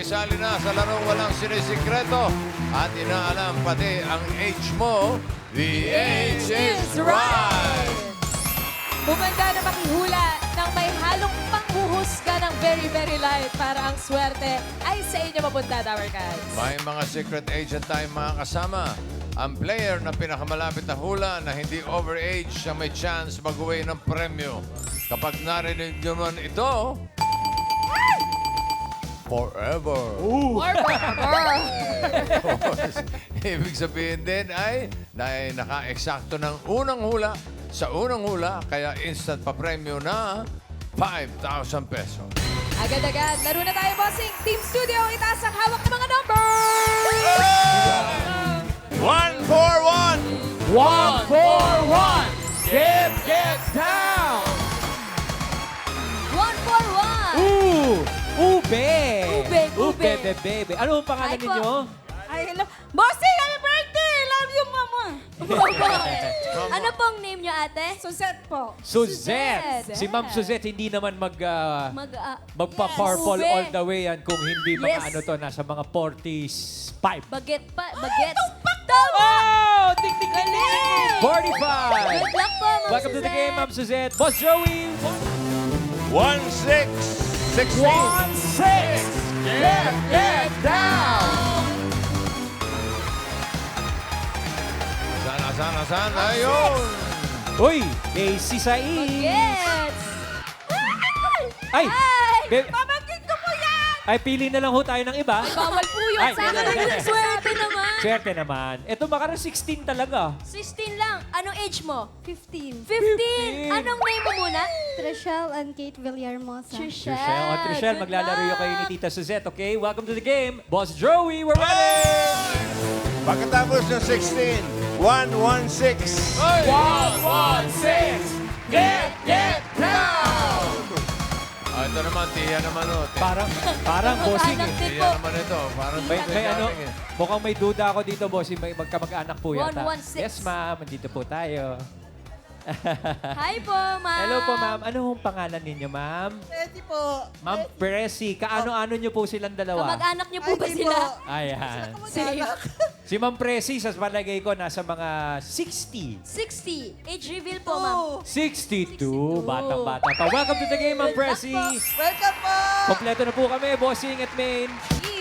makisali na sa larong walang sinisikreto at inaalam pati ang age mo. The age is right! Bumanda na makihula ng may halong panghuhusga ng very, very light para ang swerte ay sa inyo mapunta, Tower Cats. May mga secret agent tayong mga kasama. Ang player na pinakamalapit na hula na hindi overage siya may chance mag-uwi ng premyo. Kapag narinig nyo man ito, forever. Or forever. Ibig sabihin din ay naka-eksakto ng unang hula sa unang hula, kaya instant pa premyo na 5,000 pesos. Agad-agad, laro na tayo, bossing. Team Studio, itaas ang hawak ng mga numbers! 141! 141! Get down! 141! Ube! Ube. Bebe. Ano ang pangalan Ay po. ninyo? Ay, hello. Bossing, happy birthday! Love you, mama. Ano pong name nyo, ate? Suzette po. Suzette. Suzette. Si Ma'am Suzette hindi naman magpa-purple Yes. all the way yan kung hindi mga Yes. ano to, nasa mga 45. Bagets. Tama! Oh! Ting! Galing! 45! Good luck po, Ma'am Welcome to the game, Ma'am Suzette. Boss Joey! 16! 1-6! Get down! Sana. Ayun! Uy! Casey Saiz! Bagets! Ay! Be- Pamangkin ko po yan! Ay, pili na lang ho tayo ng iba. Bawal po yun. Ay, Sa akin na yung swerte naman. Swerte naman. Ito, makara 16 talaga. 16 lang. Anong age mo? 15. 15. Anong name mo muna? Trishelle and Kate Villahermosa. Trishelle. Trishelle. O, Trishelle, Good maglalaro luck. kayo ni Tita Suzette, okay? Welcome to the game. Boss Joey, we're ready! Pagkatapos ng 16, 116. 1-1-6! Get down! Ito naman, tiya naman o. Parang bossing Anak eh. din Tiya po. naman ito. Parang May ano, mukhang may duda ako dito, bossing. May magkamag-anak po yata. 1-1-6. Yes, ma'am. Andito po tayo. Hi po, ma'am. Hello po, ma'am. Ano hong pangalan ninyo, ma'am? Ready po. Ma'am Presi. Kaano-ano nyo po silang dalawa? Kamag-anak niyo po ba sila? Ayan. Same. Si Ma'am Presi, sa palagay ko, nasa mga 60. 60. Age reveal po, ma'am. 62. Batang-bata pa. Welcome to the game, Ma'am Presi. Welcome po! Kompleto na po kami, bossing at main.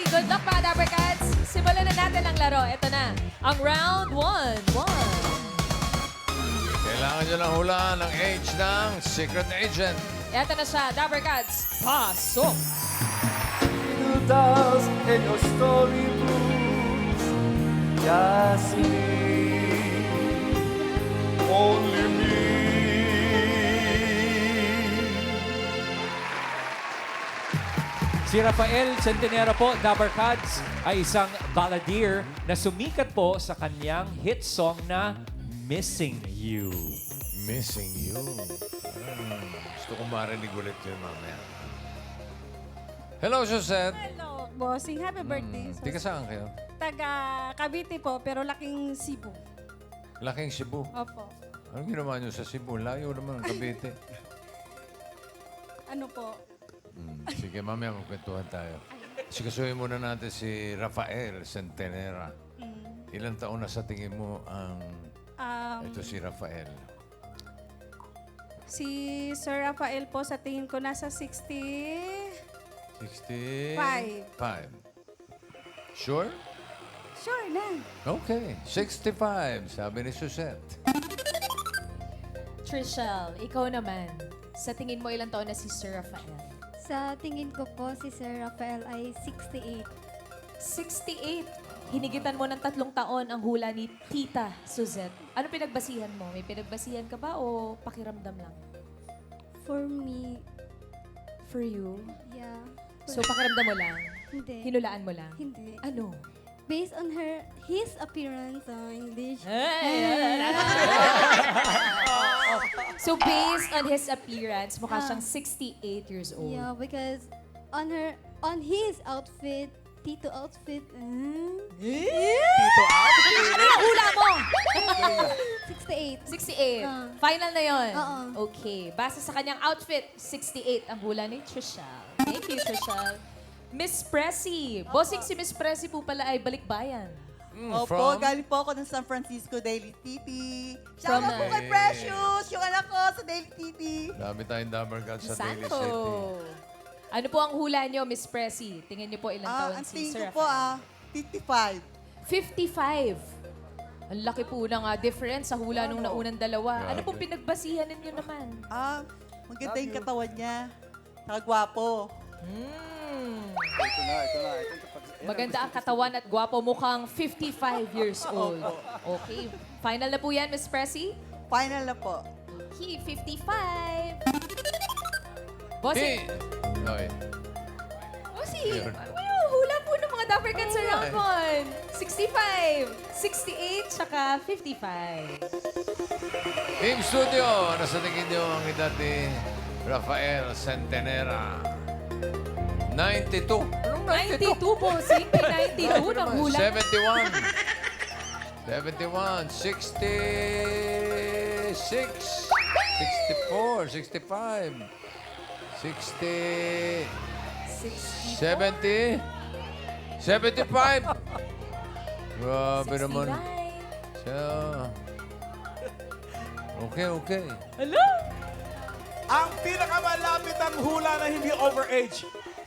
Good luck, mga Dapper Cats. Simulan na natin ang laro. Ito na. Ang round 1. Kailangan nyo lang hulaan ang age ng secret agent. Ito na siya, Dapper Cats. Pasok! Does in your storybooks, just me, only me. Si Rafael Centenero po, Dapper Cats, ay isang balladeer na sumikat po sa kanyang hit song na Missing You. Missing you. Gusto kong marinig ulit yun mamaya. Hello, Suzette. Hello, bossing. Happy birthday. Tiga saan kayo? Taga Cavite po, pero laking Cebu. Laking Cebu. Opo. Anong ginawa nyo sa Cebu? Layo naman ang Cavite. Ano po? Sige, mamaya magkwentuhan tayo. Sikasuhin muna natin si Rafael Centenera. Ilang taon na sa tingin mo ang ito si Rafael? Si Sir Rafael po, sa tingin ko, nasa 65. 5. Sure? Sure na. Okay, 65, sabi ni Suzette. Trishelle, ikaw naman. Sa tingin mo, ilang taon na si Sir Rafael? Sa tingin ko po, si Sir Rafael ay 68. 68. Hinigitan mo ng 3 taon ang hula ni Tita Suzette. Ano pinagbasihan mo? May pinagbasihan ka ba o pakiramdam lang? For me, For you? yeah. So pakiramdam mo lang? Hindi. Hinulaan mo lang? Hindi. Ano? Based on his appearance on English. So based on his appearance, mukha siyang 68 years old. Yeah, because on his outfit, Tito outfit, Ano yung hula mo? 68. 68. Ah. Final na yon. Oo. Okay. Base sa kanyang outfit, 68 ang hula ni Trishelle. Thank you, Trishelle. Miss Pressy. Bossing si Miss Pressy po pala ay balikbayan. Opo, galing po ako ng San Francisco Daily TV. Shout out po kay Nice. Precious, yung anak ko sa Daily TV. Dami tayong Dabber Cats sa Daily Santo. City. Ano po ang hula nyo, Miss Pressy? Tingnan niyo po ilang taon Ang si tingin Sir ko po, Rafael. 55. 55. Ang laki po ng difference sa hula nung naunang dalawa. Ano pong pinagbasihan ninyo naman? Maganda yung katawan niya. Nakagwapo. Ito na. Maganda ang katawan at gwapo. Mukhang 55 years old. Okay. Final na po yan, Miss Pressy? Final na po. Okay, 55. Bossing. Okay. Bossing. Hula po ng mga Dapper Cats sa Ramon. 65, 68, saka 55. Team Studio, nasa tingin niyo ang edad ni Rafael Centenera? 92. Anong 92, Bossing. May 92 ng hula. 71. 71. 66. 64. 65. 60. 70. 75. Grabe naman. 69. Siya. Okay. Hello? Ang pinakamalapit ang hula na hindi overage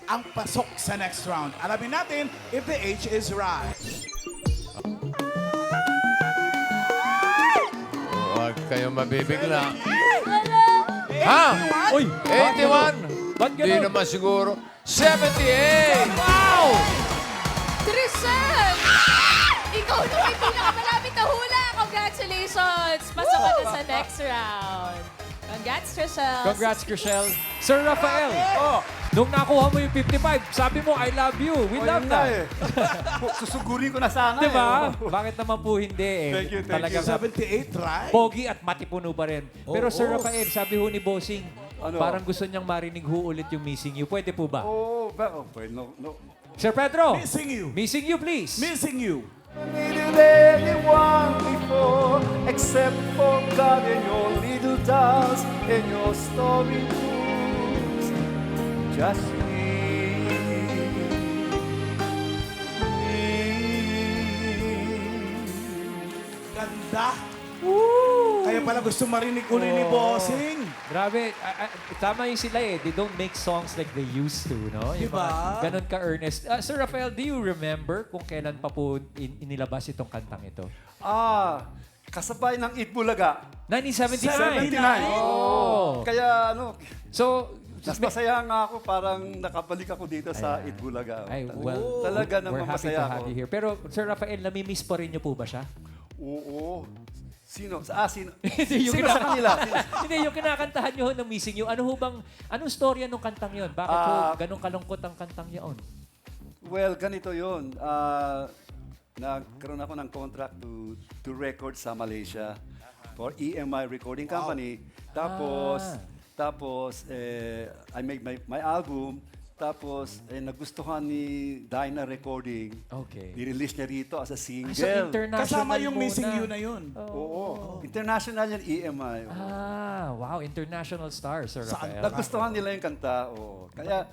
ang pasok sa next round. Alamin natin if the age is right. Huwag kayong mabibigla. Ha? Uy! 81? Ba't Hindi ganun? naman siguro. 78! Wow! Trisel! Ikaw na may pinakamalapit na hula. Congratulations! Pasok ka na sa next round. Congrats, Trisel. Congrats, Chriselle. Sir Rafael, nung nakuha mo yung 55, sabi mo, I love you. We love that. Susugurin ko na sana. Di ba? Bakit naman po hindi eh? Thank you. Talagang 78, right? pogi at matipuno pa rin. Pero Sir Rafael, sabi ho ni Bossing, Ano? parang gusto niyang marinig ho ulit yung Missing You. Pwede po ba? No. Sir Pedro, Missing you. Missing You please. Missing you. Needed anyone before, except for God and your little dolls and your storybooks. Just me. Ganda. Kaya pala gusto marinig uli ni Bossing. Grabe, tama yung sila eh. They don't make songs like they used to, no? Yung Diba? mga Ganon ka-earnest. Sir Rafael, do you remember kung kailan pa po inilabas itong kantang ito? Kasabay ng Itbulaga. 1979. 79. Oh. Kaya So, mas masaya nga ako, parang nakabalik ako dito sa Itbulaga. ay, well, Talaga we're namang happy masaya to have ako. you here. Pero, Sir Rafael, namimiss pa rin niyo po ba siya? Oo. Sino? Sino? Hindi, yung Sino sa kanila? Hindi, yung kinakantahan niyo ho ng Missing You. Ano ho bang, anong storya nung kantang yon? Bakit ho ganong kalungkot ang kantang yon? Well, ganito yun. Nagkaroon ako ng contract to record sa Malaysia for EMI Recording Company. Tapos I made my album. Tapos nagustuhan ni Dyna Recording. Okay. I-release niya rito as a So, single. international Kasama yung muna. Missing You na yun. Oo. International yan, EMI. Wow. International star, Sir Rafael. Nagustuhan nila yung kanta. Oo. Kaya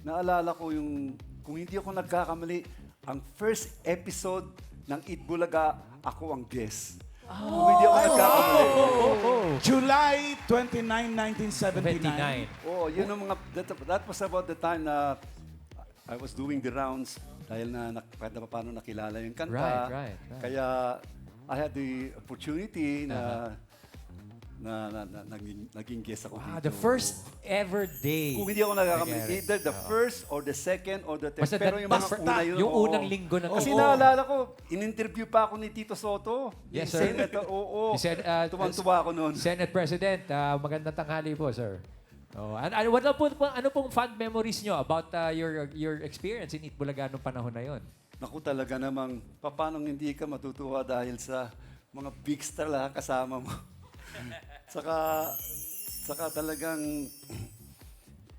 naalala ko yung, kung hindi ako nagkakamali, ang first episode ng Itbulaga, ako ang guest. Kung hindi ako nagkakamali. July 29, 1979. 79. Oo, yun ang mga, that was about the time na I was doing the rounds dahil na kahit na paano nakilala yung kanta. Right. Kaya I had the opportunity na naging guest ako Wow, dito. the first ever day. Kung hindi ako nagkakamali, I get it. either the first or the second or the third. Basta Pero yung mga una yun, yung oo. unang linggo na Kasi Oo. naalala ko, in-interview pa ako ni Tito Soto. Yes, Yung sir. Senator, oo. Si Tuwang-tuwa ako noon. Senate President, magandang tanghali po, sir. Oh, ano pong fond memories nyo about your experience in Itbulaga nung panahon na yon? Naku talaga namang, paano hindi ka matutuwa dahil sa mga big star lang kasama mo. Saka talagang,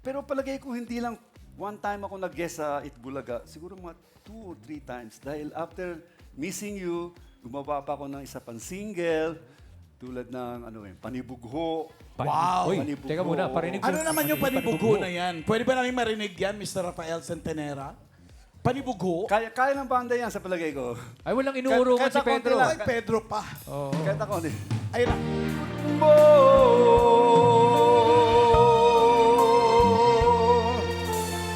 pero palagay ko hindi lang one time ako nag-guest sa Itbulaga, siguro mga 2 or 3 times. Dahil after Missing You, gumawa pa ako ng isa pang single. tulad ng panibugho. Wow. Uy, Panibugho. teka muna, parinig ko. Ano naman yung panibugho na yan? Pwede ba namin marinig yan, Mr. Rafael Centenera? Panibugho? Kaya ng banda yan sa palagay ko. Ay, walang inuurungan Kahit si Pedro. ako Ay, Pedro pa. Kahit ako din. Ayun na.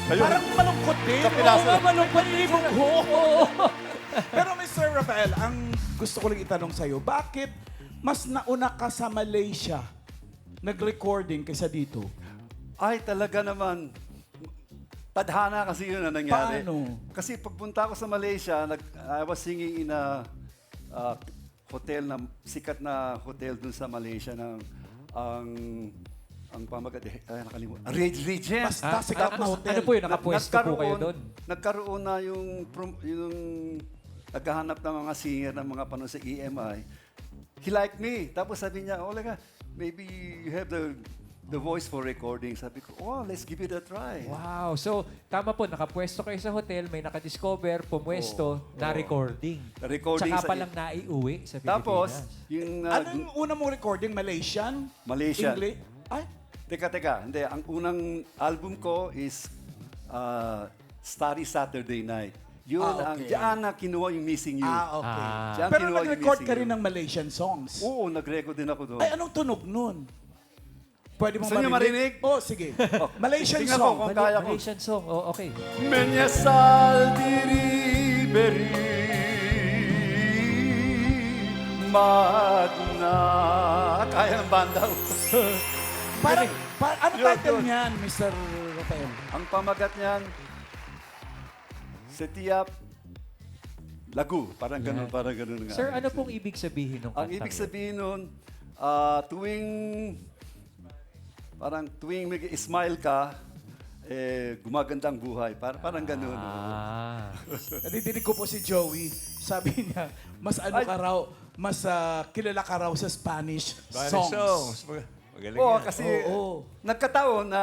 Ayun. Parang malungkot din. Kapilasan. Oo nga, malungkot. Panibugho. Pero Mr. Rafael, ang gusto ko lang itanong sa'yo, bakit mas nauna ka sa Malaysia nag-recording kaysa dito? Ay, talaga naman. Tadhana kasi yun na nangyari. Paano? Kasi pagpunta ko sa Malaysia, I was singing in a hotel na sikat na hotel dun sa Malaysia ng ang pamagat nakalimutan. Regent. Basta sikat na hotel. Ano po yun? Nakapwesto po kayo doon? Nagkaroon na yung naghahanap ng mga singer ng mga panon sa EMI. He liked me. Tapos sabi niya, oh, like, maybe you have the voice for recording. Sabi ko, oh, let's give it a try. Wow. So, tama po, nakapwesto kayo sa hotel, may nakadiscover, pumwesto, na-recording. Na-recording Tsaka sa- palang naiuwi sa Pilipinas. Tapos, yung Ano yung una mong recording? Malaysian? Malaysian. English? Ay, Teka. Hindi, ang unang album ko is Starry Saturday Night. Yun okay. diyan na kinuha yung Missing You. okay. Diyan Pero kinuha yung nag-record Missing ka rin You. ng Malaysian songs. Oo, nag-record din ako doon. Ay, anong tunog nun? Pwede mo Gusto niyo marinig? Oh, sige. Malaysian Tingnan song. ko kung kaya ko. Malaysian song. Oh, okay. Menyesal diri beri magna. Kaya ng banda. Parang, ano Yun, title yun. niyan, Mr. Rafael? Ang pamagat niyan, Setiap Lagu. Parang ganun, parang ganun nga. Sir, ano pong ibig sabihin ng Ang kantang ibig yun? sabihin nun, tuwing mag-smile ka, gumaganda ang buhay. Parang ganun. Ah. Nadidinig ko po si Joey. Sabi niya, mas ano ka raw, mas kilala ka raw sa Spanish songs. Magaling Oo, yan. kasi Oo. nagkataon na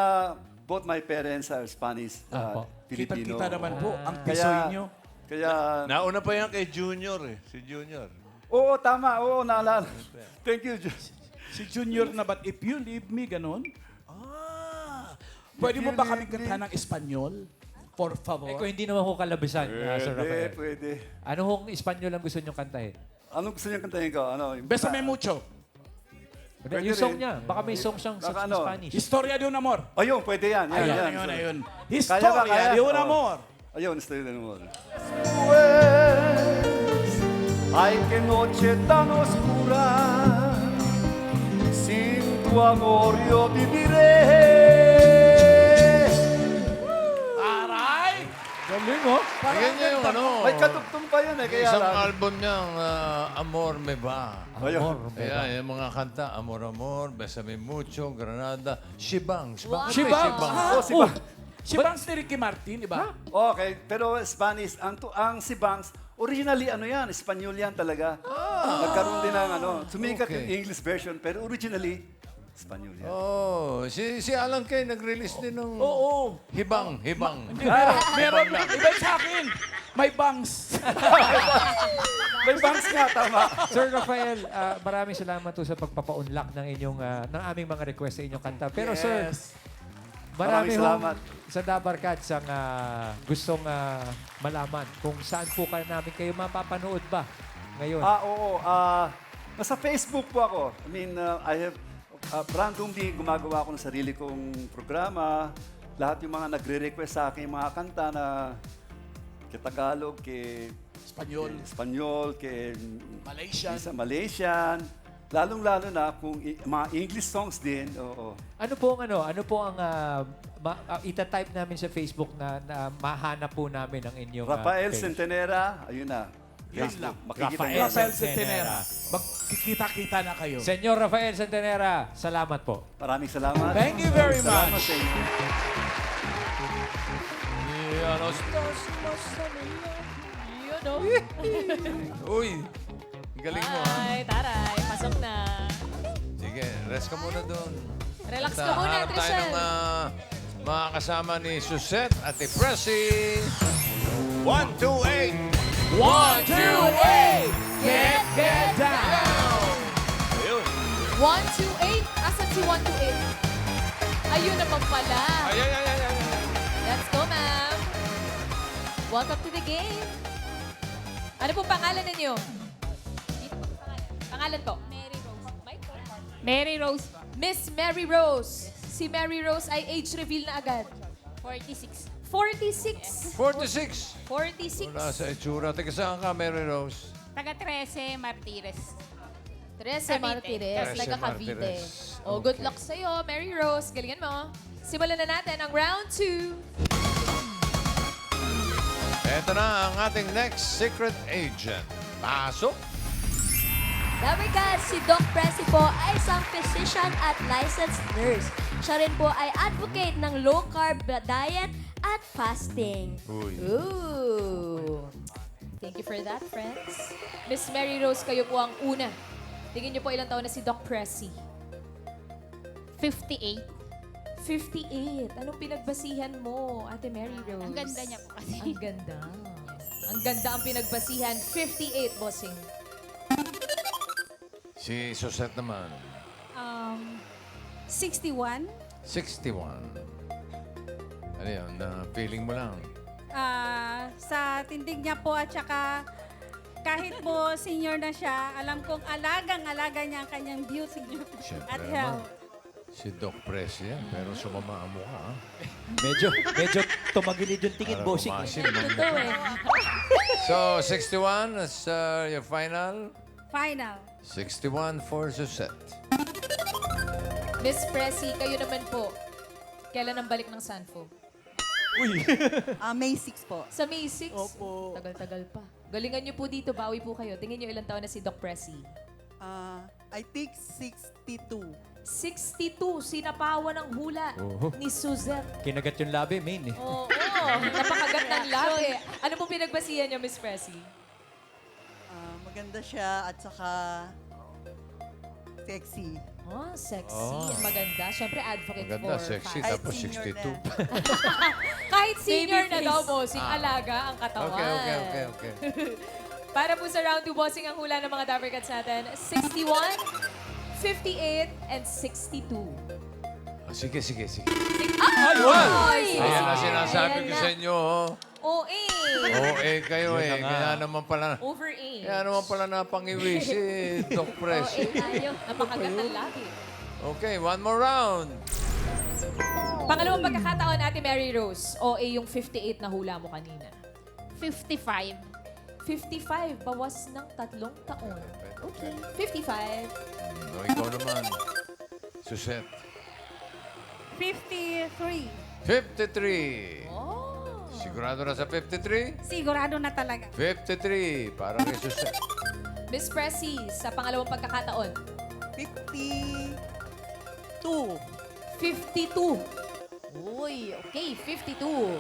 both my parents are Spanish, Apo. Filipino. Kita-kita naman po ang Kaya, pisoy niyo. kaya, Nauna pa yan kay Junior eh. Si Junior. oo, tama, oo, naalala. Thank you, Diyos. Si Junior na ba't if you leave me, ganon? Pwede mo ba kami kanta ng Espanyol? Por favor. Eh, kung hindi naman ho kalabisan, Sir Rafael. Pwede. Ano hong Espanyol ang gusto niyong kantahin? Anong gusto niyo kantahin ko? Ano? Bésame mucho. Yung Pwede song rin. niya. Baka may song siyang sa Baka ano? Spanish. Historia de un amor. Ayun, pwede yan. Yan. Ayun. Kaya ba, Historia kaya? de un Oo. amor. Ayun, estoy de nuevo. Pues, ay, que noche tan oscura, sin tu amor yo viviré. Aray! Galing, oh. Bigyan niya yung ano. May katugtong pa yun kaya Isang lang. album niyang Amor Me Ba. Ayun. Amor, Ayan, yung mga kanta, Amor Amor, Besame Mucho, Granada, Shibangs. Bakit may Shibangs. Shibangs? Oh, si Bangs. Si Bangs ni Ricky Martin, di ba? Okay, pero Spanish, ang si Bangs, originally ano yan, Espanyol yan talaga. Nagkaroon din ng sumikat Okay. yung English version, pero originally, Espanyol yan. Oh, si Alan Kay nag-release din ng Oo. Hibang. Meron, iba sa akin. May Bangs. May Bangs nga, tama. Sir Rafael, maraming salamat po sa pagpapaunlak ng inyong ng aming mga request sa inyong kanta. Pero sir, marami Maraming salamat. sa Dabarkads ang gustong malaman kung saan po namin kayo mapapanood ba ngayon. Oo. Nasa Facebook po ako. I mean, I have randomly gumagawa ako ng sarili kong programa. Lahat yung mga nagre-request sa akin, yung mga kanta na kay Tagalog, kay Espanyol, kay Malaysian. sa Malaysian. Lalong-lalo na kung mga English songs din. Oo. Ano po ang ita-type namin sa Facebook na mahanap po namin ang inyong Rafael page? Centenera, ayun na. Facebook. Makikita Rafael niyo. Rafael Centenera. Magkikita-kita na kayo. Senyor Rafael Centenera, salamat po. Maraming salamat. Thank you very Salamat much. sa inyo. Yan, oh, Yun, oh. Uy, ang galing mo ha. Ay, taray. Pasok na. Sige, rest ka muna doon. Relax At, ka muna, hanap tayo Trishel. ng mga kasama ni Suzette at ni Pressy. 128. 1, 2, 8! Get down! Ayun. Ayun naman pala. Ay. Let's go, ma'am. Welcome to the game. Ano po pangalan ninyo? Pangalan po? Mary Rose. Mary Rose. Miss Mary Rose. Si Mary Rose ay age reveal na agad. 46. 46. 46. 46. Wala sa itsura. Teka, saan ka, Mary Rose? Taga 13, Martires. 13 Cavite. Martires. 13 Taga Cavite. Martires. Oh, good Okay. luck sa'yo, Mary Rose. Galingan mo. Simulan na natin ang round 2. Ito na ang ating next secret agent. Pasok. Dabarkad, si Doc Presi po ay isang physician at licensed nurse. Siya rin po ay advocate ng low-carb diet at fasting. Uy. Ooh. Thank you for that, friends. Miss Mary Rose, kayo po ang una. Tingin niyo po ilang taon na si Doc Presi. 58. 58. Anong pinagbasihan mo, Ate Mary Rose? Ang ganda niya po kasi. Ang ganda. Ang ganda ang pinagbasihan. 58, bossing. Si Susette naman. 61. 61. Ano yun? Feeling mo lang. Sa tindig niya po at saka kahit po senior na siya, alam kong alagang-alaga niya ang kanyang beauty Siyempre at naman. health. Si Doc Presi yan, pero sumama ang mukha. ah. Medyo tumagilid yung tingin, Para bossing. umasim ang Totoo mukha. eh. So, 61 is your final. Final. 61 for Susette. Miss Presi, kayo naman po. Kailan ang balik ng Sanfo? May 6 po. Sa May 6? Opo. Tagal-tagal pa. Galingan niyo po dito, bawi po kayo. Tingin niyo ilang taon na si Doc Presi. I think 62. 62, sinapawan ng hula ni Suzette. Kinagat yung labi, main eh. Oo, napakagat ng labi. Ano po pinagbasihan niyo, Miss Presi? Maganda siya at saka sexy. Oh, sexy. Maganda. Siyempre, advocate Maganda, for sexy, fast. tapos senior 62. na. Kahit senior na Baby daw, face. bossing, alaga ang katawan. Okay. Para po sa round 2, bossing, ang hula ng mga Dapper Cats natin, 61, 58, and 62. Sige. Ay! Ayan na sinasabi ko sa inyo. Oh. OA. Kayo Yun na nga. Kaya naman pala. Overage. Kaya naman pala napangiwi si Doc Presi. tayo. Napakagat ng labi. Okay, one more round. Pangalawang pagkakataon, Ate Mary Rose. OA yung 58 na hula mo kanina. 55. 55, bawas ng 3 taon. Okay. 55. Ikaw naman. Susette. 53. 53. Oh. Sigurado na sa 53? Sigurado na talaga. 53. Para kay Susette. Miss Presi, sa pangalawang pagkakataon, 52. 52. Uy, okay, 52.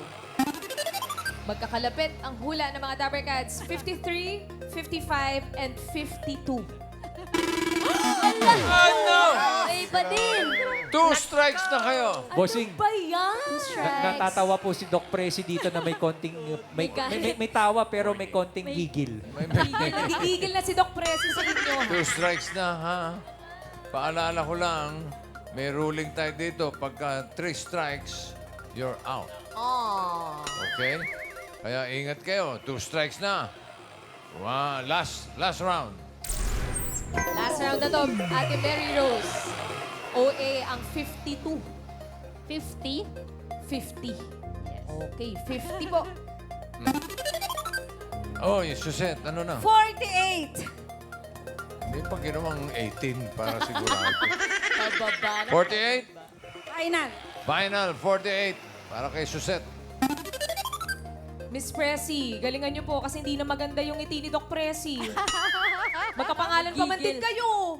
Magkakalapit ang hula ng mga Dapper Cats. 53, 55, and 52. Ay, pa din! 2 strikes na kayo. Bossing, Ba yan? natatawa po si Doc Presi dito na may konting, may tawa pero may konting gigil. Nagigigil na si Doc Presi sa inyo. 2 strikes na, ha? Paalala ko lang, may ruling tayo dito. Pagka 3 strikes, you're out. Okay? Kaya ingat kayo. 2 strikes na. Last round. Last round na to, Ate Mary Rose. OA ang 52. 50. 50. Okay, 50 po. Oh, yung Susette, ano na? 48. Hindi pa ginawang 18 para sigurado. Pababa na. 48? Final. Final, 48. Para kay Susette. Miss Presi, galingan niyo po kasi hindi na maganda yung ngiti ni Doc Presi. Magkapangalan pa man din kayo.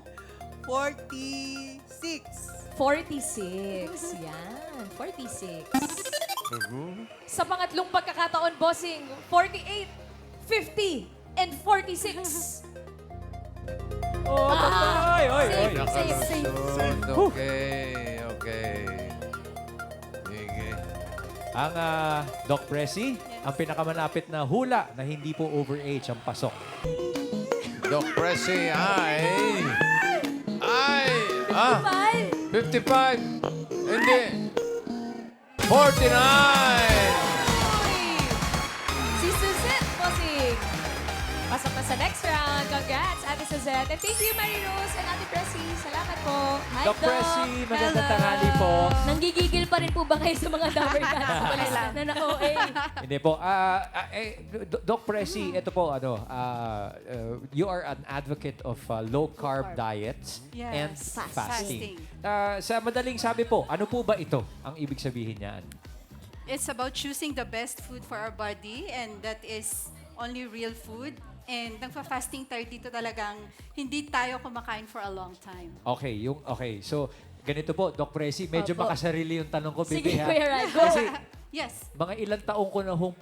46. 46. Yan, 46. Sa pangatlong pagkakataon, bossing, 48, 50, and 46. Oh, patay! Oy, oy. Nakalusot. Okay. Sige. Ang Doc Presi, ang pinakamalapit na hula na hindi po overage ang pasok. Doc Presi ay 55. Hindi. Si Suzette Posing. Pasok na sa next round. Congrats, Ate Suzette. And thank you, Mary Rose and Ate Pressy. Salamat po. Hi, Doc Pressy, magandang tanghali po. Nanggigigil pa rin po ba kayo sa mga Dabber Cats na na-OA? Hindi po. Doc Pressy, ito po, you are an advocate of low-carb diets and Yes. fasting. Sa madaling sabi po, ano po ba ito ang ibig sabihin niyan? It's about choosing the best food for our body and that is only real food. And nagpa-fasting tayo dito talagang hindi tayo kumakain for a long time. Okay, so ganito po, Doc Pressy, medyo Opo. makasarili yung tanong ko, Sige, Bibi, ha? Kuya Rai, go. Kasi Yes. mga ilang taong ko na hong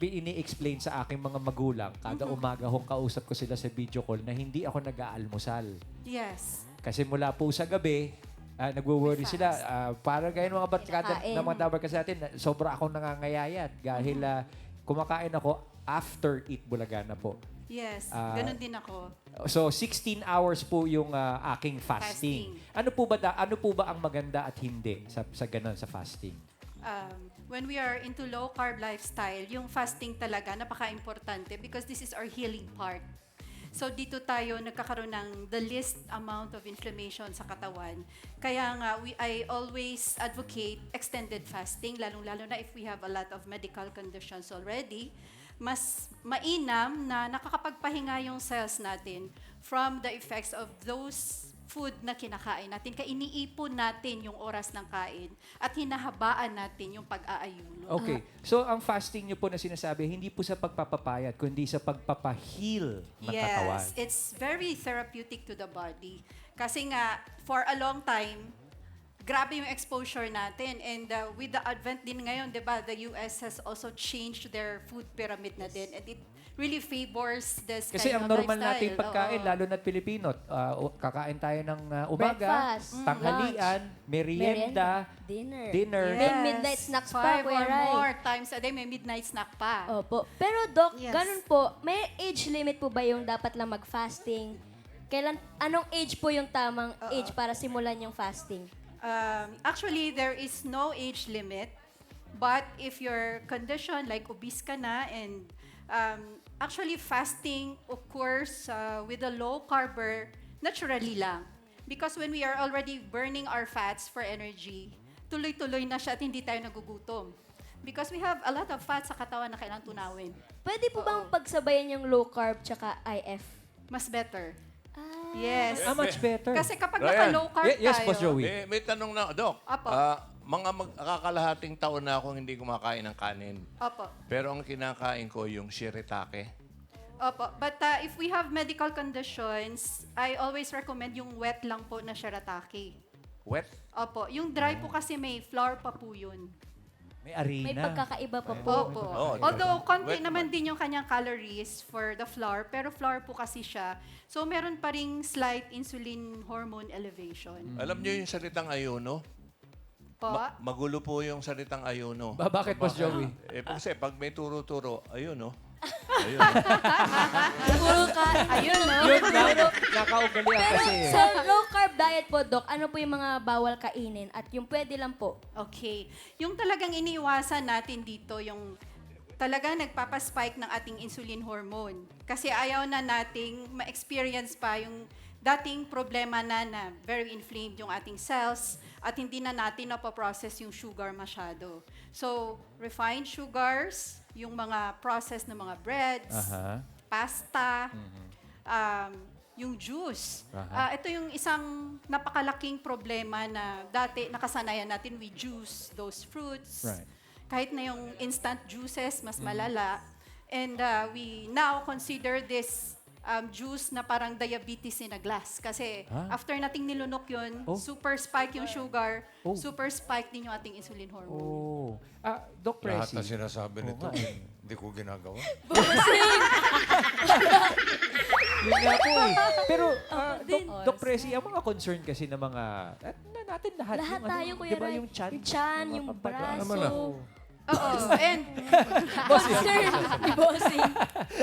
ini-explain sa aking mga magulang, kada umaga hong kausap ko sila sa video call na hindi ako nag-aalmusal. Yes. Kasi mula po sa gabi, nagwo-worry sila. Para gaya ng mga barkada Kinakain. ng mga dabarkas natin, sobra akong nangangayayat dahil kumakain ako after Eat Bulaga na po. Yes. Ah, Ganon din ako. So 16 hours po yung aking fasting. Ano po ba ang maganda at hindi sa ganun sa fasting? When we are into low carb lifestyle, yung fasting talaga napaka-importante because this is our healing part. So dito tayo nagkakaroon ng the least amount of inflammation sa katawan. Kaya nga I always advocate extended fasting, lalong-lalo na if we have a lot of medical conditions already. Mas mainam na nakakapagpahinga yung cells natin from the effects of those food na kinakain natin. Kaya iniipon natin yung oras ng kain at hinahabaan natin yung pag-aayuno. Okay. So ang fasting niyo po na sinasabi, hindi po sa pagpapapayat, kundi sa pagpapahil ng katawan. Yes, it's very therapeutic to the body. Kasi nga, for a long time, grabe yung exposure natin. And with the advent din ngayon, di ba, the US has also changed their food pyramid na din. And it really favors this Kasi kind ang of normal lifestyle. nating pagkain, Oo. lalo na't Pilipino, kakain tayo ng umaga, Breakfast, tanghalian, merienda, dinner. dinner. May midnight snacks pa, 5 Kuya or Rai. more times a day, may midnight snack pa. Opo. Pero Doc, Yes. ganun po, may age limit po ba yung dapat lang mag-fasting? Anong age po yung tamang age para simulan yung fasting? Actually, there is no age limit. But if your condition, like obese ka na, and actually fasting occurs with a low carber naturally lang. Because when we are already burning our fats for energy, tuloy-tuloy na siya at hindi tayo nagugutom. Because we have a lot of fats sa katawan na kailangang tunawin. Pwede po bang pagsabayan yung low carb tsaka IF? Mas better. Ah. Yes. Much better. Kasi kapag Ryan. naka-low carb Yes, tayo, Boss Joey. May tanong na, Doc. Apo. Mga kakalahating taon na akong hindi kumakain ng kanin. Opo. Pero ang kinakain ko yung shiratake. Opo. But if we have medical conditions, I always recommend yung wet lang po na shiratake. Wet? Opo. Yung dry po kasi may flour pa po yun. May arena. May pagkakaiba pa po. Opo. Oh, Although, konti wet naman din yung kanyang calories for the flour, pero flour po kasi siya. So, meron pa ring slight insulin hormone elevation. Alam niyo yung salitang ayuno? Po? Magulo po yung salitang ayuno. Bakit, Boss Joey? Kasi pag may turo-turo, ayun, no? Puro ka, ayun, no? Yun lang. Nakaugalian Pero kasi. sa low carb diet po, Doc, ano po yung mga bawal kainin at yung pwede lang po? Okay. Yung talagang iniiwasan natin dito, yung talagang nagpapaspike ng ating insulin hormone. Kasi ayaw na nating ma-experience pa yung dating problema na very inflamed yung ating cells at hindi na natin napaprocess yung sugar masyado. So, refined sugars, yung mga processed na mga breads, Aha. pasta, yung juice. Aha. Ito yung isang napakalaking problema na dati nakasanayan natin, we juice those fruits. Right. Kahit na yung instant juices, mas malala. And we now consider this juice na parang diabetes in a glass. Kasi after nating nilunok yun, super spike yung sugar, super spike din yung ating insulin hormone. Oh. Doc Lahat Pressy. na sinasabi nito, hindi ko ginagawa. Yun nga po eh. Pero, din. Doc Pressy, ang mga concern kasi ng mga, natin lahat. Lahat yung, tayo, Kuya di ba, Rai. yung chan? Yung chan, mga yung pampag- braso. Naman Oo. And Bossing. Bossing.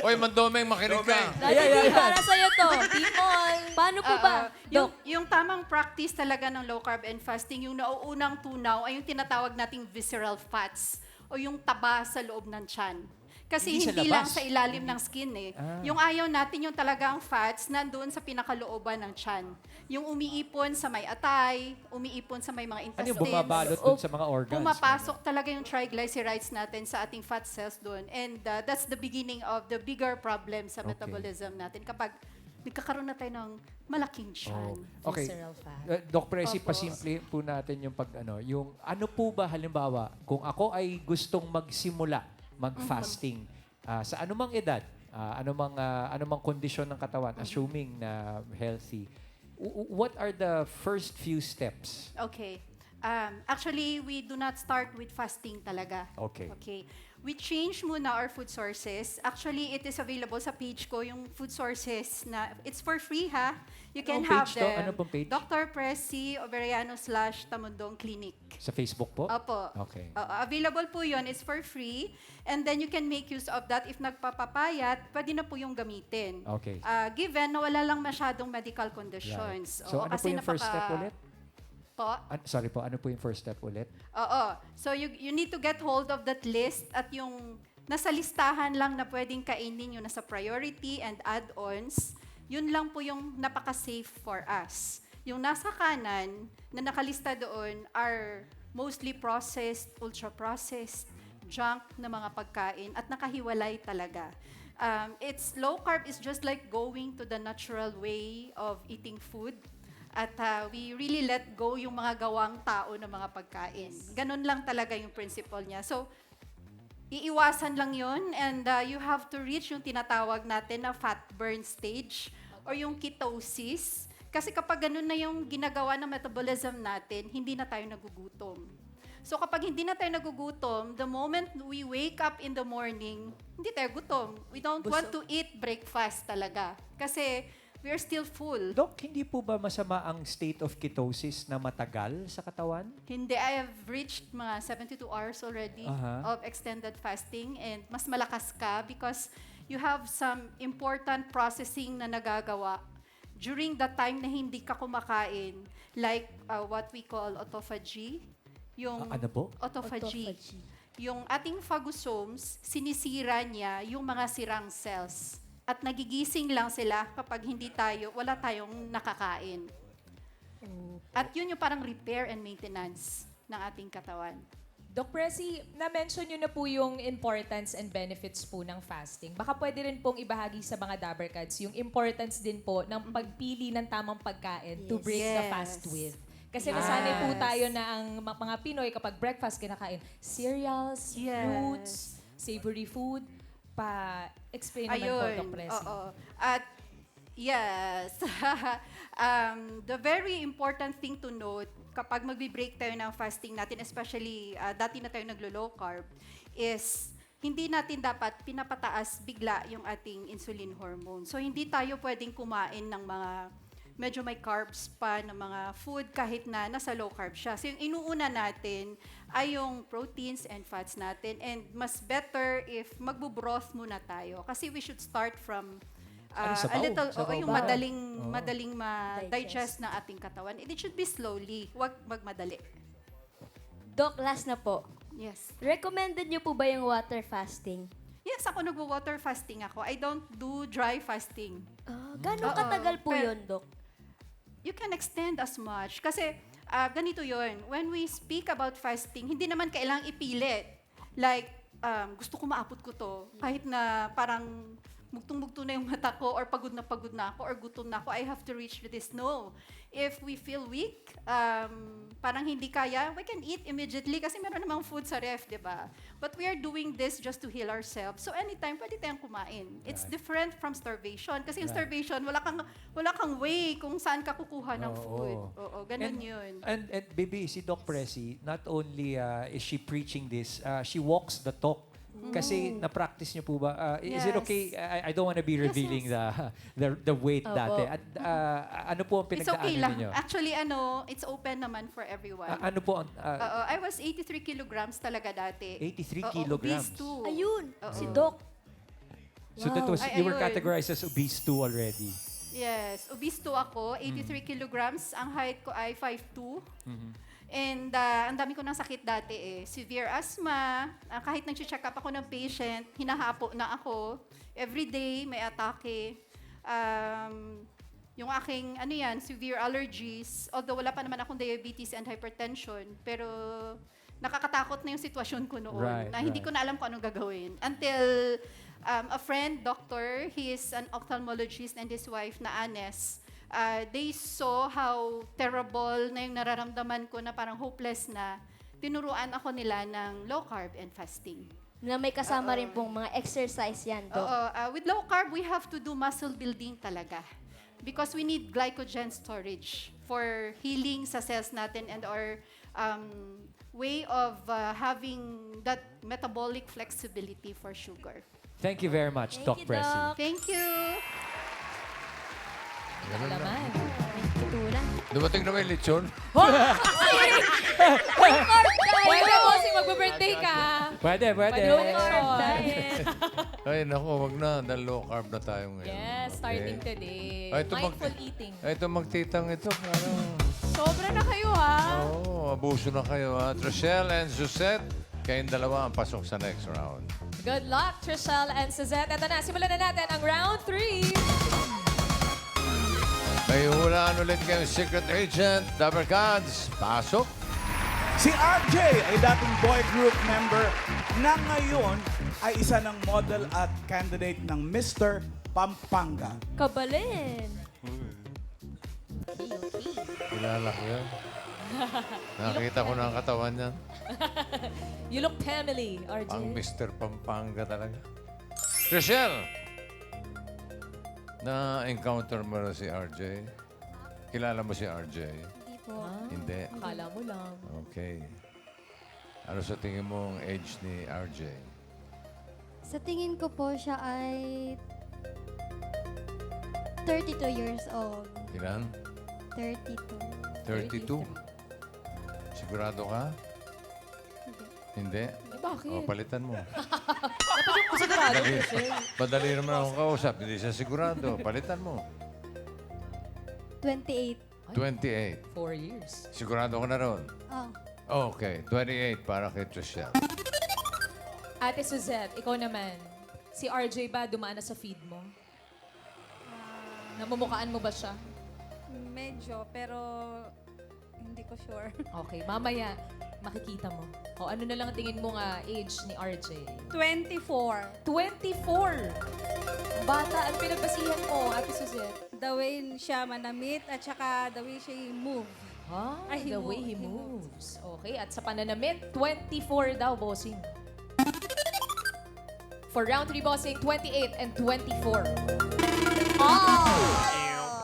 Oy, Mandomeng, makinig ka. Dati para sa'yo to. People. Paano po ba? yung tamang practice talaga ng low carb and fasting, yung nauunang tunaw ay yung tinatawag nating visceral fats o yung taba sa loob ng tiyan. Kasi Hindi sa hindi lang labas. sa ilalim ng skin eh. Yung ayaw natin yung talagang fats nandoon sa pinakalooban ng tiyan. Yung umiipon sa may atay, umiipon sa may mga Ano intestines. yung bumabalot dun sa mga organs? Pumapasok talaga yung triglycerides natin sa ating fat cells doon. And that's the beginning of the bigger problem sa Okay. metabolism natin kapag nagkakaroon na tayo ng malaking tiyan. Okay. Visceral fat. Doc Presi, Opo. pasimple po natin yung yung ano po ba halimbawa, kung ako ay gustong magsimula mag-fasting sa anumang edad, anumang kondisyon ng katawan, assuming na healthy, what are the first few steps? Okay. Actually, we do not start with fasting talaga. Okay. Okay. We change muna our food sources. Actually, it is available sa page ko, yung food sources na, it's for free ha. You can Anong have page to? them. Ano pong page? Dr. Presi Overiano / Tamundong Clinic. Sa Facebook po? Opo. Okay. Available po yun. It's for free. And then you can make use of that. If nagpapapayat, pwede na po yung gamitin. Okay. Given na wala lang masyadong medical conditions. So Oo, ano po kasi yung first step ulit? Po? Sorry po, ano po yung first step ulit? Oo. So you need to get hold of that list at yung nasa listahan lang na pwedeng kainin yung nasa priority and add-ons, yun lang po yung napaka-safe for us. Yung nasa kanan na nakalista doon are mostly processed, ultra-processed, junk na mga pagkain at nakahiwalay talaga. It's low carb is just like going to the natural way of eating food. At we really let go yung mga gawang tao na mga pagkain. Ganun lang talaga yung principle niya. So, iiwasan lang yun and you have to reach yung tinatawag natin na fat burn stage or yung ketosis. Kasi kapag ganun na yung ginagawa ng metabolism natin, hindi na tayo nagugutom. So kapag hindi na tayo nagugutom, the moment we wake up in the morning, hindi tayo gutom. We don't want to eat breakfast talaga. Kasi we are still full. Doc, hindi po ba masama ang state of ketosis na matagal sa katawan? Hindi, I have reached mga 72 hours already Aha. of extended fasting and mas malakas ka because you have some important processing na nagagawa during the time na hindi ka kumakain, like what we call autophagy. Yung Ano po? autophagy. Yung ating phagosomes, sinisira niya yung mga sirang cells. At nagigising lang sila kapag wala tayong nakakain. At yun yung parang repair and maintenance ng ating katawan. Doc Presi, na-mention nyo na po yung importance and benefits po ng fasting. Baka pwede rin pong ibahagi sa mga Dabbercats yung importance din po ng pagpili ng tamang pagkain to break the fast with. Kasi nasanay po tayo na ang mga Pinoy kapag breakfast kinakain cereals, fruits, savory food. Pa-explain naman po, Doc Presi. Oo. At yes, the very important thing to note kapag magbi-break tayo ng fasting natin, especially dati na tayo naglo-low carb, is hindi natin dapat pinapataas bigla yung ating insulin hormone. So hindi tayo pwedeng kumain ng mga medyo may carbs pa ng mga food kahit na nasa low carb siya. So yung inuuna natin ay yung proteins and fats natin and mas better if magbo-broth muna tayo kasi we should start from Sabaw? a little Sabaw yung ba? madaling ma-digest ng ating katawan. It should be slowly, wag magmadali. Doc, last na po. Yes. Recommended niyo po ba yung water fasting? Yes, ako nagwo-water fasting ako. I don't do dry fasting. Gano'ng Oo, katagal po pero- yun, Doc? You can extend as much. Kasi ganito yun, when we speak about fasting, hindi naman kailangang ipilit. Like, gusto ko maabot ko to. Kahit na parang mugtong-mugto na yung mata ko or pagod na ako or gutom na ako, I have to reach this. No. If we feel weak, parang hindi kaya, we can eat immediately kasi meron namang food sa ref, di ba? But we are doing this just to heal ourselves. So anytime, pwede tayong kumain. It's different from starvation. Kasi yung starvation, wala kang way kung saan ka kukuha ng food. Oo, ganun yun. And baby, si Doc Presi, not only is she preaching this, she walks the talk Kasi na-practice niyo po ba? Is it okay? I don't want to be revealing the weight dati. At, ano po ang It's pinagdaanan okay lang. ninyo? Actually, it's open naman for everyone. Ano po ang... I was 83 kilograms talaga dati. 83 Oo, kilograms. Obese too. Ayun, Oo. si Doc. So that was, Ay, you were ayun. categorized as obese too already. Yes, obese too ako. 83 kilograms. Ang height ko ay 5'2". And ang dami ko ng sakit dati Severe asthma. Kahit nag-check up ako ng patient, hinahapo na ako. Every day may atake. Yung aking, severe allergies. Although wala pa naman akong diabetes and hypertension. Pero nakakatakot na yung sitwasyon ko noon. Right, na hindi ko na alam kung anong gagawin. Until a friend, doctor, he is an ophthalmologist, and his wife na Anes, they saw how terrible na yung nararamdaman ko na parang hopeless na. Tinuruan ako nila ng low carb and fasting. Na may kasama rin pong mga exercise yan, Doc. With low carb, we have to do muscle building talaga. Because we need glycogen storage for healing sa cells natin and our way of having that metabolic flexibility for sugar. Thank you very much, Doc you, Pressy. Doc. Thank you! Alaman. Tutulan. Dumating na may lechon. Pwede mo si magbe-birthday ka. Pwede. Low carb diet. Ay, naku, wag na. Dahil low carb na tayo ngayon. Yes, starting Okay. today. Ay, ito Mindful eating. Ay, ito magtitang ito. Parang, Sobra na kayo, ha? abuso na kayo, ha? Trishelle and Suzette, kayong dalawa ang pasok sa next round. Good luck, Trishelle and Suzette. Ito na, simulan na natin ang round 3. May hulaan ulit kayong secret agent, Dabber Gods. Pasok. Si RJ ay dating boy group member na ngayon ay isa ng model at candidate ng Mr. Pampanga. Kabalin. Kilala ko yan. Nakita ko na ang katawan niya. You look family, RJ. Ang Mr. Pampanga talaga. Trishelle! Na-encounter mo na si RJ? Kilala mo si RJ? Hindi po. Hindi. Akala mo lang. Okay. Ano sa tingin mo ang age ni RJ? Sa tingin ko po siya ay 32 years old. Ilan? 32. 32? Sigurado ka? Hindi? Bakit? O, palitan mo. Dapat yung sigurado, Trishelle. Madali naman akong kausap. Hindi siya sigurado. Palitan mo. 28. 28. 4 years. Sigurado ka na ron? Oh. Okay. 28 para kay Trishelle. Ate Suzette, ikaw naman. Si RJ ba dumaan na sa feed mo? Namumukaan mo ba siya? Medyo, pero hindi ko sure. Okay, mamaya makikita mo. O ano na lang ang tingin mo nga age ni RJ? 24. 24! Bata, ang pinagbasihan mo, Ate Suzette? The way siya manamit at saka the way she move. Ah, Ay, the way he moves. Okay, at sa pananamit, 24 daw, bossing. For round 3, bossing, 28 and 24.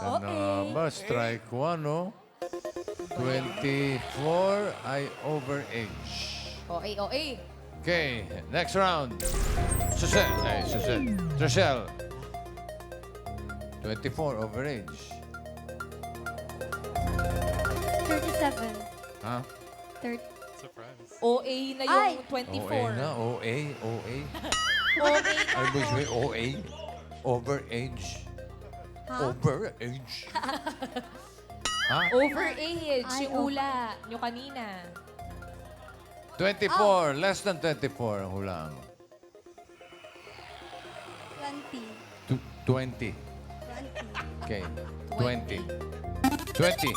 Yan na ba? Strike 1, no? 24 ay overage. Okay. Okay, next round. Suzette. Trishelle. 24 overage. 37. Ha? 30. OA na yung 24. OA na? OA? OA Ano ba yung OA? Overage. Overage. Ha? Overage, Ay, yung ula, yung kanina. 24. Less than 24 ang hulaan mo. 20. 20. Okay. 20. 20.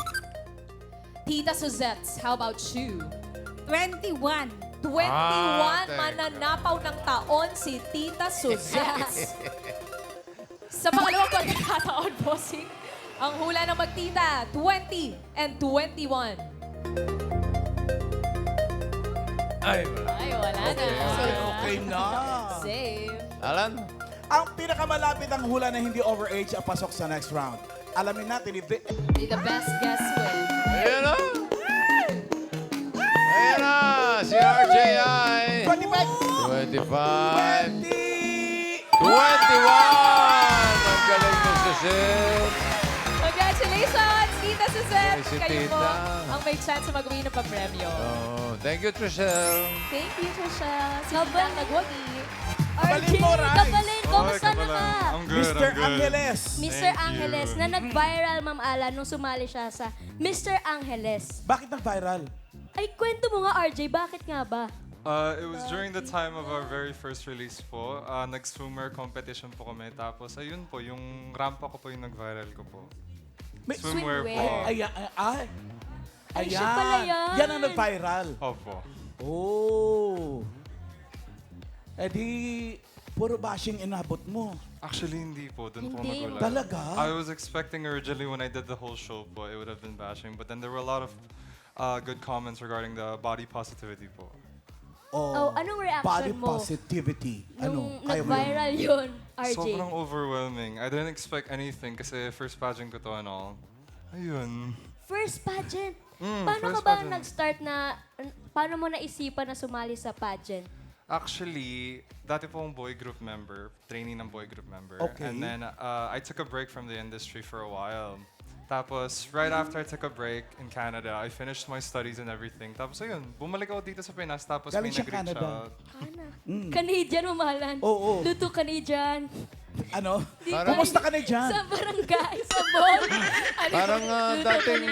Tita Suzette, how about you? 21. 21, teka. mananapaw ng taon si Tita Suzette. Sa pangalawang pagkakataon, bossing, ang hula ng magtita, 20 and 21. Ay, wala. Ay, wala na. Okay na. Safe. Alan? Ang pinakamalapit ang hula na hindi overage ang pasok sa next round. Alamin natin if May the best guess win. Ayan na! Ayan na! Si RJ ay 25. Ang galing mo, Cecil. Congratulations, Tita Suzette! Ay, si Kayo po Tita. ang may chance na mag-win ng papremyo. Oh, thank you, Trishelle. Thank you, Trisha. Si Tita ang nagwagi. Kabalin mo, Rice. Kabalin, kumusta na ka? Mr. Angeles. Mr. Angeles, na nag-viral, Ma'am Ala, nung sumali siya sa Mr. Angeles. Bakit nag-viral? Ay, kwento mo nga, RJ, bakit nga ba? It was during the time of our very first release po. Nag-swimmer competition po kami. Tapos, ayun po, yung rampa ko po yung nag-viral ko po. Swimwear po. Ay, siya pala yan. Yan ang nag-viral. Opo. Oh. Eh di, puro bashing inabot mo. Actually, hindi po. Doon po Hindi. magulat. Talaga? I was expecting originally when I did the whole show po, it would have been bashing. But then there were a lot of good comments regarding the body positivity po. Oh, anong reaction body mo? positivity. Nung Kaya mo yun? nag-viral yun, RJ. Sobrang overwhelming. I didn't expect anything kasi first pageant ko to and all. Ayun. First pageant. Mm, Paano first ka ba pageant. nag-start na, paano mo naisipan na sumali sa pageant? Actually, dati po akong boy group member, trainee ng boy group member. Okay. And then I took a break from the industry for a while. Tapos, right after I took a break in Canada, I finished my studies and everything. Tapos, ayun, bumalik ako dito sa Pinas. Tapos, Galing may siya nag-reach Canada. out. Canadian, mamahalan. Oo. Luto Canadian. Ano? Parang- Kumusta ka na dyan? Sa barangay, sa mall. Parang dating,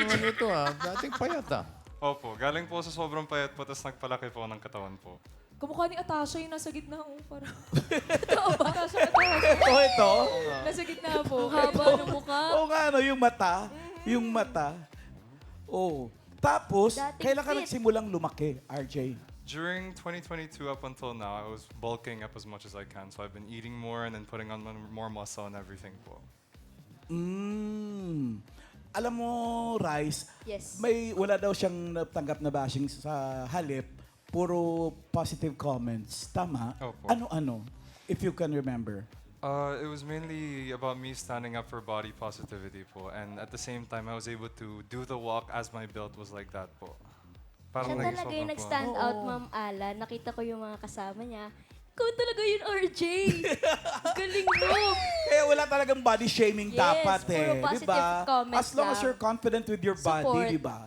dating payat Opo, galing po sa sobrang payat po, tapos nagpalaki po ng katawan po. Kamukha ni Atasha yung nasa gitna. Oh, parang. Totoo ba? Atasha. Ito. Nasa gitna po. Haba ng mukha. Oo nga, ano, yung mata. Yung mata. Oh. Tapos, Dating kailan ka fit. nagsimulang lumaki, RJ? During 2022 up until now, I was bulking up as much as I can. So I've been eating more and then putting on more muscle and everything po. Alam mo, Rice, Yes. wala daw siyang natanggap na bashing sa halip. Puro positive comments. Tama? Opo. Ano-ano? If you can remember. It was mainly about me standing up for body positivity po. And at the same time, I was able to do the walk as my build was like that po. Siya naging talaga yung sobrang nag-stand Oo. out, Ma'am Ala. Nakita ko yung mga kasama niya. Ikaw talaga yun, RJ. Galing mo. Kaya wala talagang body shaming Yes, dapat puro eh. positive Diba? comments As long as lang. you're confident with your Support. body, diba?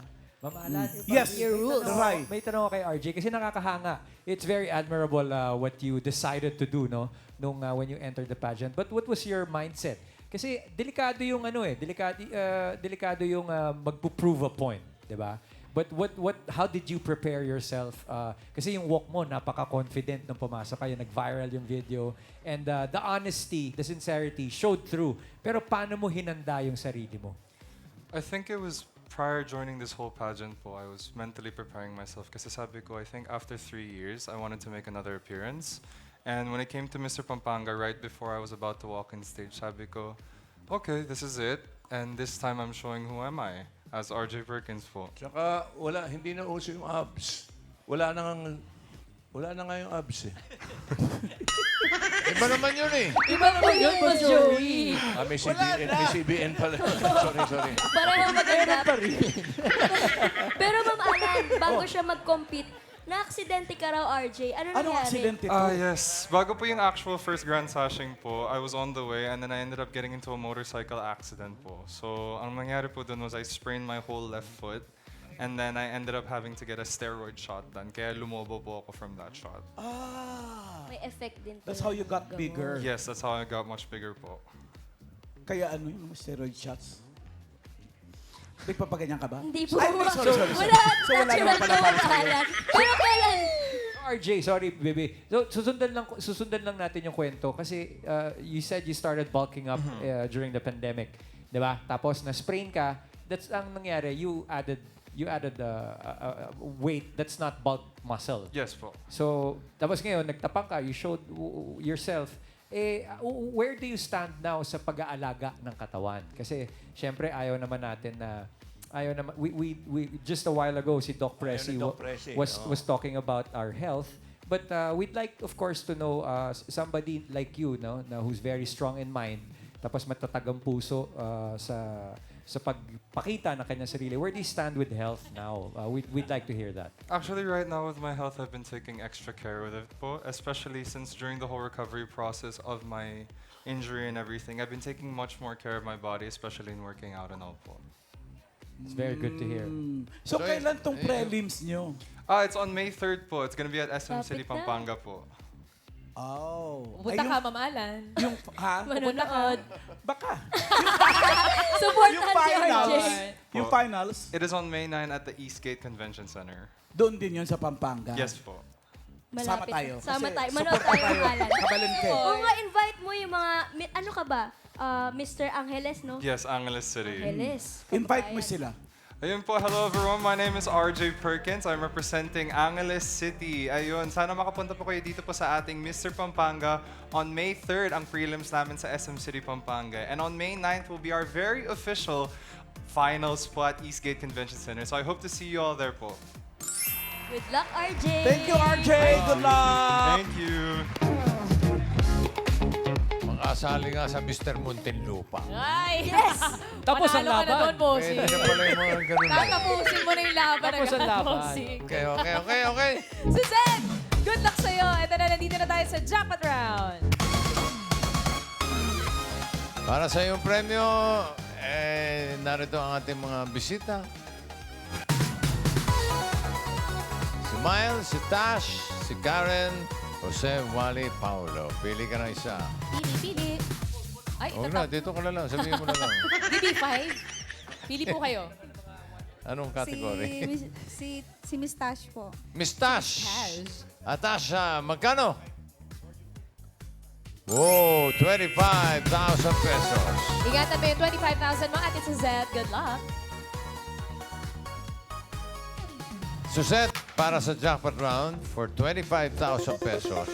Ma'am Alan, Yes, Your rules. Right. may tanong ako kay RJ kasi nakakahanga. It's very admirable what you decided to do no nung when you entered the pageant. But what was your mindset? Kasi delikado yung delikado yung magpo-prove a point, 'di ba? But how did you prepare yourself? Kasi yung walk mo napaka-confident nung pumasok kayo, nag-viral yung video and the honesty, the sincerity showed through. Pero paano mo hinanda yung sarili mo? I think it was prior joining this whole pageant po, I was mentally preparing myself kasi sabi ko, I think after 3 years, I wanted to make another appearance. And when it came to Mr. Pampanga, right before I was about to walk on stage, sabi ko, okay, this is it. And this time I'm showing who am I as RJ Perkins po. Tsaka hindi na uso yung abs. Wala na nga yung abs eh. Iba naman yun eh. Iba naman yun, Mas Joey. May CBN pala. Sorry. Pareho maganda. Pero Ma'am Alan, bago siya mag-compete, na-aksidente ka raw, RJ. Ano Anong nangyari? aksidente to? Yes. Bago po yung actual first grand sashing po, I was on the way and then I ended up getting into a motorcycle accident po. So, ang nangyari po dun was I sprained my whole left foot and then I ended up having to get a steroid shot done. Kaya lumobo po ako from that shot. May effect din. That's how you got bigger. Yes, that's how I got much bigger po. Kaya ano yung steroid shots? Nagpapaganyan ka ba? Hindi po. Ay, sorry. Wala. So wala naman pala para Ma'am sa'yo. Alan. Pero kailan? RJ, sorry, baby. So, susundan lang natin yung kwento kasi you said you started bulking up during the pandemic, 'di ba? Tapos na-sprain ka. That's ang nangyari. You added weight that's not bulk muscle. Yes po. So, tapos ngayon nagtapang ka, you showed yourself. Where do you stand now sa pag-aalaga ng katawan? Kasi syempre ayaw naman we just a while ago si Doc Presi was talking about our health. But we'd like of course to know somebody like you no who's very strong in mind tapos matatagang puso sa pagpakita ng kanyang sarili. Where do you stand with health now? We'd like to hear that. Actually, right now with my health, I've been taking extra care with it po, especially since during the whole recovery process of my injury and everything, I've been taking much more care of my body, especially in working out and all po. It's very good to hear. So, kailan tong prelims nyo? It's on May 3rd po. It's gonna be at SM City, Lapit na. Pampanga po. Oh. Pupunta ka, Ma'am Alan. Yung, ha? Pupunta ka? Baka. Supportan Yung si finals. RJ. Yung finals, It is on May 9 at the Eastgate Convention Center. doon din yun sa Pampanga. Yes po. Sama Malapit. tayo. Sama Kasi tayo. Manood support tayo, tayo. Alan. Kabalente. Oo nga, invite mo yung mga, ano ka ba? Mr. Angeles, no? Yes, Angeles City. Angeles. Invite mo sila. Ayun po, hello everyone. My name is RJ Perkins. I'm representing Angeles City. Ayun, sana makapunta po kayo dito po sa ating Mr. Pampanga. On May 3rd, ang prelims namin sa SM City, Pampanga. And on May 9th will be our very official finals po at Eastgate Convention Center. So I hope to see you all there po. Good luck, RJ. Thank you, RJ. Good luck. Thank you. Makasali nga sa Mr. Muntinlupa. Ay! Yes! Tapos ang Panalo ka na laban. doon, bossing. Pwede na pala yung mga ganun. Tatapusin mo na yung laban. Tapos ang agad, laban. bossing. Okay. Suzanne, good luck sa'yo. Ito na, nandito na tayo sa jackpot round. Para sa iyong premyo, narito ang ating mga bisita. Si Miles, si Tash, si Karen, Jose, Wally, Paolo. Pili ka na isa. Pili. Ay, Huwag na, dito ka na lang. Sabihin mo na lang. DB5. Pili po kayo. Anong category? Si Miss Tash po. Miss Tash. Tash. Tasha, magkano? Wow, 25,000 pesos. Ingatan mo yung 25,000 mo, Ate Suzette. Good luck. Suzette, para sa jackpot round for 25,000 pesos.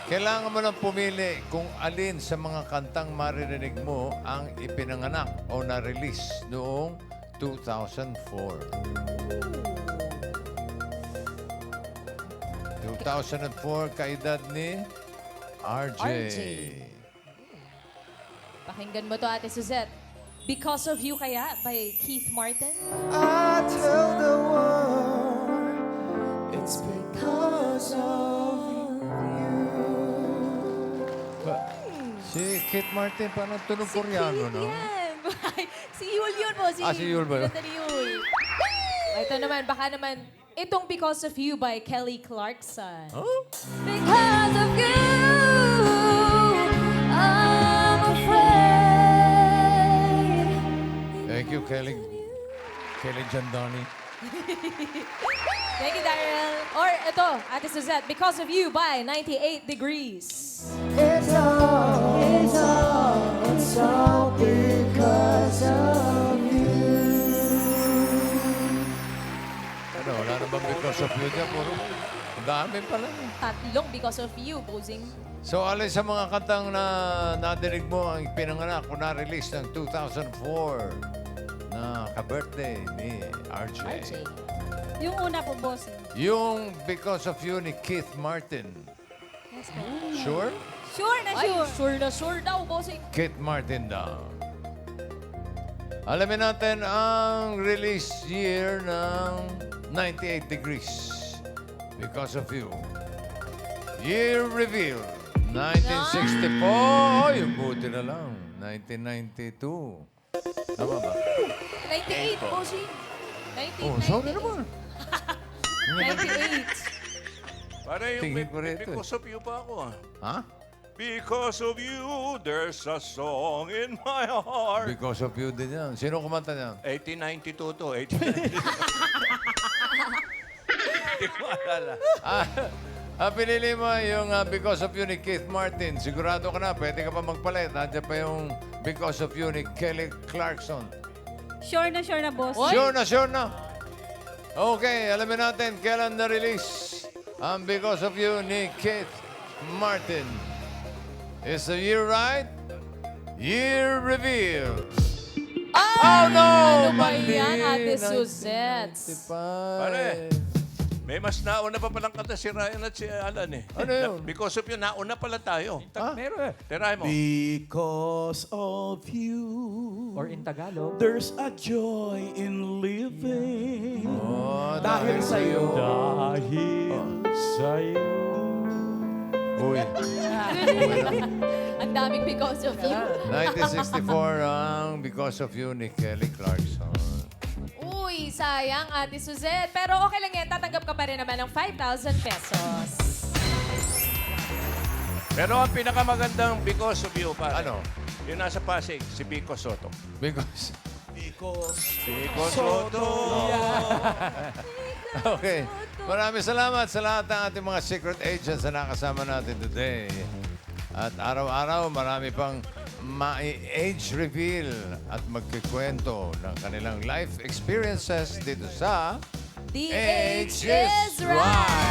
Kailangan mo lang pumili kung alin sa mga kantang maririnig mo ang ipinanganak o na-release noong 2004. 2004, kaedad ni RJ. Pakinggan mo to, Ate Suzette. Because of You kaya by Keith Martin. I tell the world it's because of you. Si Keith Martin, parang tunog Koreano, no? Yan. Si Yul yun po. Si Yul ba yun? Pinunta ni Yul. Ito naman, baka naman, itong Because of You by Kelly Clarkson. Because of you, I'm afraid. Thank you, Kelly. Kelly Jandani. Thank you, Daryl. Or ito, Ate Suzette, Because of You by 98 Degrees. It's all because of you. Ano, wala na bang Because of You dyan? Puro, ang dami pala. Tatlong Because of You, Bozing. So, alin sa mga kantang na nadinig mo ang pinanganak o na-release ng 2004 na ka-birthday ni RJ? Yung una po, boss. Yung Because of You ni Keith Martin. Yes, po. Sure? Sure na Ay, sure. sure daw, Bozing. Keith Martin daw. Alamin natin ang release year ng 98 Degrees. Because of You. Year reveal. 1964. Yung buti na lang. 1992. Tama ba? 98, Bozing. 98, Oh, sorry naman. 98. Para yung Tingin ko rito. Because of You pa ako ah. Ha? Because of you, there's a song in my heart. Because of You din yan. Sino kumanta niyan? 1892 to, 1892. Hindi ko alala. Pinili mo yung Because of You ni Keith Martin. Sigurado ka na, pwede ka pa magpalit. Nandiyan pa yung Because of You ni Kelly Clarkson. Sure na, boss. Sure na. Okay, alamin natin kailan na-release ang Because of You ni Keith Martin. Is the year right? Year reveal. Oh, no! Ano ba Mali. yan, Ate Suzette? 1995. Pare. May mas nauna pa palang kanta si Ryan at si Alan eh. Ano yun? Because of you, nauna pala tayo. Meron. Tirahin mo. Because of you, Or in Tagalog. there's a joy in living. Oh, Dahil sa'yo. Dahil sa'yo. Uy. Ang daming because of you. 1964 ang Because of You ni Kelly Clarkson. Uy, sayang, Ate Suzette. Pero okay lang yan. Tatanggap ka pa rin naman ng 5,000 pesos. Pero ang pinakamagandang Because of You, pare. Ano? Yung nasa Pasig, si Pico Soto. Because... Pico Soto. Okay. Maraming salamat sa lahat ng ating mga secret agents na nakasama natin today. At araw-araw, marami pang ma-age reveal at magkikwento ng kanilang life experiences dito sa The Age is Right!